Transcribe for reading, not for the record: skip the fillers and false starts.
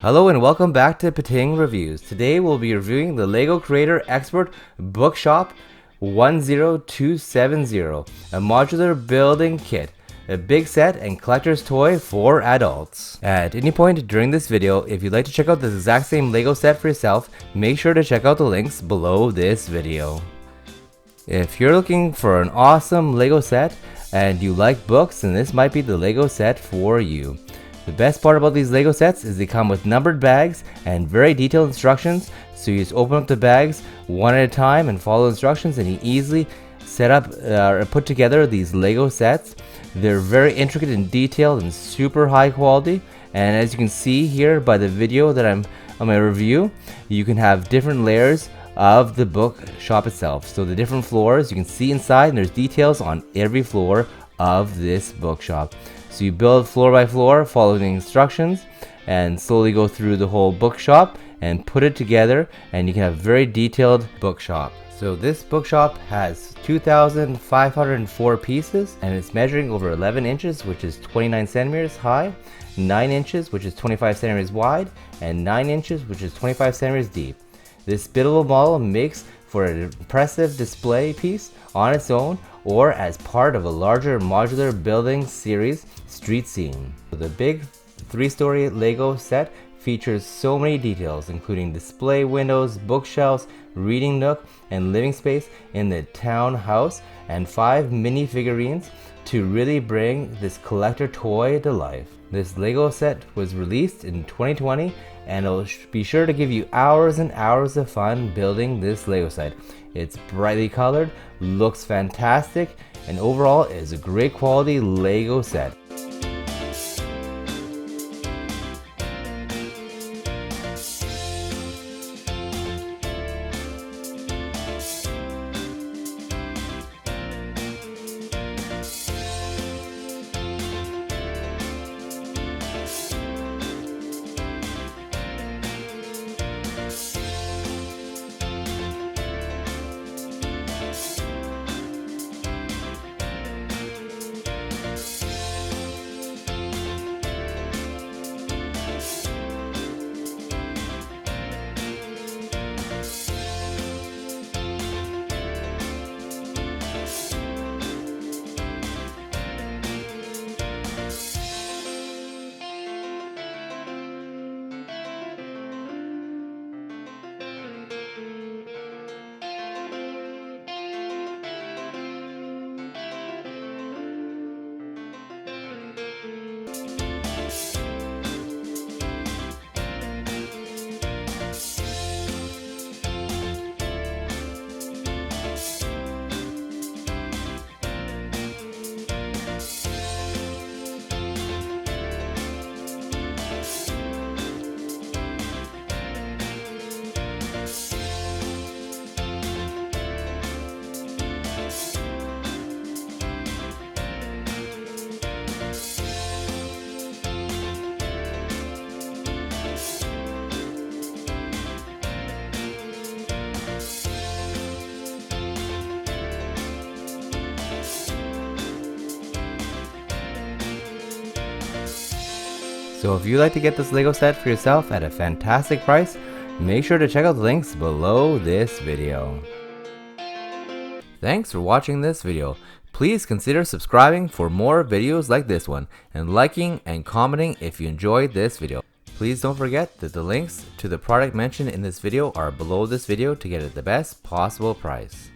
Hello and welcome back to Pating Reviews. Today we'll be reviewing the LEGO Creator Expert Bookshop 10270, a modular building kit, a big set and collector's toy for adults. At any point during this video, if you'd like to check out this exact same LEGO set for yourself, make sure to check out the links below this video. If you're looking for an awesome LEGO set and you like books, then this might be the LEGO set for you. The best part about these LEGO sets is they come with numbered bags and very detailed instructions, so you just open up the bags one at a time and follow instructions and you easily set up or put together these LEGO sets. They're very intricate and detailed and super high quality, and as you can see here by the video that I'm on my review, you can have different layers of the bookshop itself. So the different floors, you can see inside and there's details on every floor of this bookshop. So you build floor by floor, follow the instructions, and slowly go through the whole bookshop and put it together, and you can have a very detailed bookshop. So this bookshop has 2,504 pieces, and it's measuring over 11 inches, which is 29 centimeters high, 9 inches, which is 25 centimeters wide, and 9 inches, which is 25 centimeters deep. This buildable model makes for an impressive display piece on its own or as part of a larger modular building series street scene. The big 3-story LEGO set features so many details, including display windows, bookshelves, reading nook, and living space in the townhouse, and 5 mini figurines to really bring this collector toy to life. This LEGO set was released in 2020, and it'll be sure to give you hours and hours of fun building this LEGO set. It's brightly colored, looks fantastic, and overall is a great quality LEGO set. So if you'd like to get this LEGO set for yourself at a fantastic price, make sure to check out the links below this video. Thanks for watching this video. Please consider subscribing for more videos like this one, and liking and commenting if you enjoyed this video. Please don't forget that the links to the product mentioned in this video are below this video to get it the best possible price.